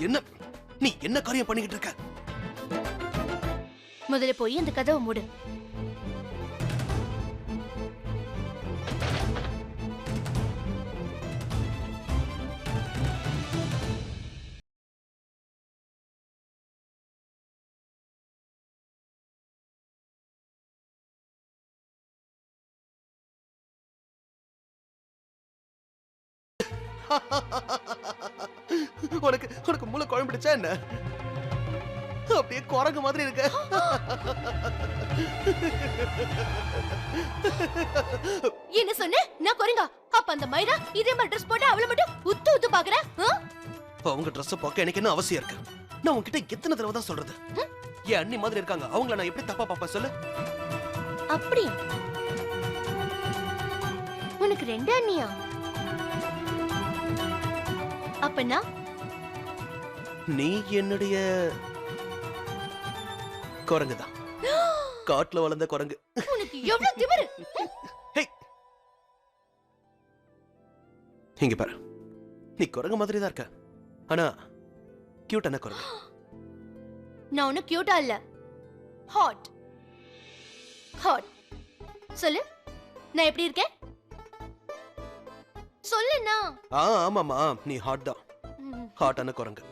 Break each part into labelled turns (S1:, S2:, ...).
S1: என்ன நீ என்ன காரியம் பண்ணிக்கிட்டு இருக்க?
S2: முதல்ல போய் அந்த கதவை மூடு.
S1: உனக்கு உனக்கு மூளை குழம்பிடுச்சா என்ன? அப்படியே குரங்கு மாதிரி இருக்க.
S2: என்ன சொன்ன? நான் குரங்கா? அப்ப அந்த மைரா இதே மாதிரி ட்ரெஸ் போட்டு அவளை மட்டும் உத்து உத்து பாக்குற?
S1: அவங்க ட்ரெஸ் பார்க்க எனக்கு என்ன அவசியம் இருக்கு? நான் உன்கிட்ட எத்தனை தடவை தான் சொல்றது? என் அண்ணி மாதிரி இருக்காங்க, அவங்கள நான் எப்படி தப்பா பாப்பா சொல்லு?
S2: அப்படியா? உனக்கு ரெண்டு அண்ணியா? அப்பனா
S1: நீ என்னுடைய குரங்குதான். காட்டுல வளர்ந்த குரங்கு.
S2: உனக்கு எவ்வளவு திமிரு!
S1: இங்க பாரு, நீ குரங்கு மாதிரி தான் இருக்க, ஆனா கியூட்டான குரங்கு.
S2: நான் ஒன்னும் கியூட்டா இல்ல, ஹாட். ஹாட். சொல்லு, நான் எப்படி இருக்கேன்? சொல்லுண்ணா.
S1: ஆமாமா, நீ ஹாட் தான். ஹாட்டான குரங்கு.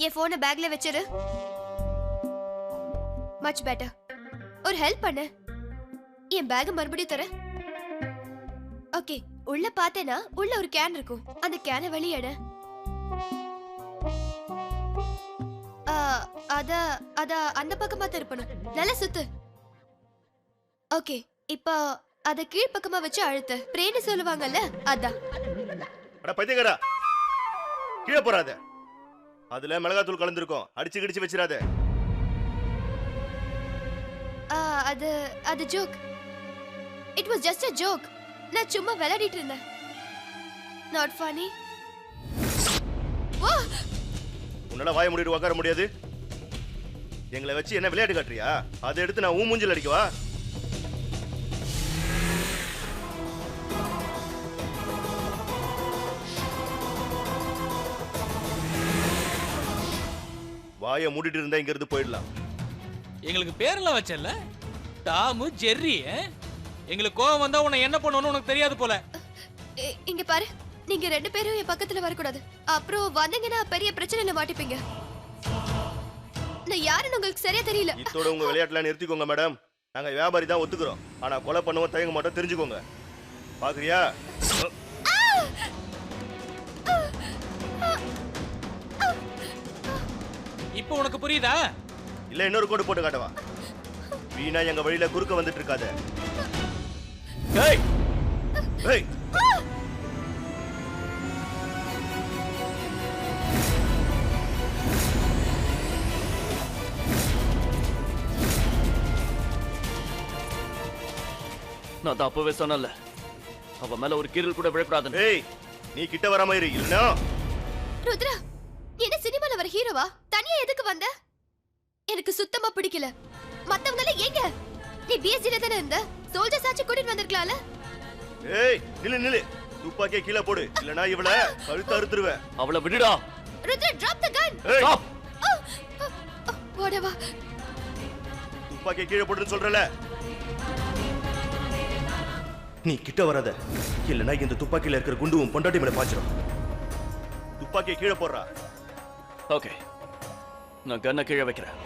S3: என் போனை பேக்ல வச்சிரு. Much better. ஒரு ஹெல்ப் பண்ணு, என் பேக் மறுபடியும் தர. ஓகே, உள்ள பார்த்தேனா உள்ள ஒரு கேன் இருக்கும், அந்த கேனை வெளியேட. அத அந்த பக்கமா திருப்பணும், நல்லா சுத்து. ஓகே, இப்போ அத கீழ் பக்கமா வச்சு அழுத்து. பிரேன்னு சொல்லுவாங்கல்ல, அதான்.
S4: அட பைத்தியக்காரா, கீழே போறாத. அதுல மிளகாத்தூள் கலந்துருக்கும், அடிச்சு கிடிச்சு வச்சிராத.
S3: அது joke. It was just a joke. நான் சும்மா விளையாடிட்டு இருந்தேன். Not funny.
S4: உன்னால வாய மூடிட்டு உட்கார முடியாது? எங்களை வச்சு என்ன விளையாட்டு காட்டுறியா? அதை எடுத்து நான் மூஞ்சில் அடிக்கவா? வாய மூடிட்டு இருந்தா இங்க இருந்து போயிடலாம்.
S5: எங்களுக்கு பேரெல்லாம் வச்சல, டாமு ஜெர்ரி. எங்களுக்கு கோவம் வந்தா உன்னை என்ன பண்ணுவோன்னு உனக்கு தெரியாது போல.
S3: இங்க பாரு, நீங்க ரெண்டு பேரும் என் பக்கத்துல வரக்கூடாது. அப்புறம் வந்தீங்கன்னா பெரிய பிரச்சனையில மாட்டிப்பீங்க. நான் யாருன்னு உங்களுக்கு சரியா தெரியல.
S4: இதோட உங்க விளையாட்டுல நிறுத்திக்கோங்க மேடம். நாங்க வியாபாரி தான் ஒத்துக்கிறோம், ஆனா கொலை பண்ணவும் தயங்க மாட்டோம், தெரிஞ்சுக்கோங்க. பாக்குறியா?
S5: இப்போ உனக்கு புரியுதா?
S4: இல்ல இன்னொரு கோடு போட்டு காட்டவா? வீணா எங்க வழியில குறுக்க வந்துட்டு இருக்காத. ஏய் ஏய்,
S6: நான் தான் அப்பவே சொன்னல, அவ மேல ஒரு கீரல் கூட விழக்கூடாது.
S4: ஏய், நீ கிட்ட வராம இரு, இல்லனா.
S3: ருத்ரா, என்ன சினிமால வர ஹீரோவா? தனியா எதுக்கு வந்த? எனக்கு சுத்தமா பிடிக்கல. மத்தவங்க எல்லாம் எங்க? நீ பிஎஸ்சில தானே இருந்த, சோல்ஜர்ஸ் ஆச்சு கூட்டிட்டு வந்திருக்கலாம்ல.
S4: ஏய் நில்லு நில்லு, துப்பாக்கியை கீழே போடு, இல்லனா இவள கழுத்து அறுத்துருவேன்.
S6: அவளை விடுடா.
S3: Rudra, drop the gun.
S4: ஏய்
S6: ஸ்டாப்.
S3: whatever.
S4: துப்பாக்கியை கீழே போடுன்னு சொல்றல. நீ கிட்ட வராத, இல்லனா இந்த துப்பாக்கியில இருக்கிற குண்டுவும் பொண்டாட்டி மேல பாய்ச்சிரும். துப்பாக்கியை கீழே போடுறா.
S6: ஓகே, நான் கண்ணை கீழே வைக்கிறேன்.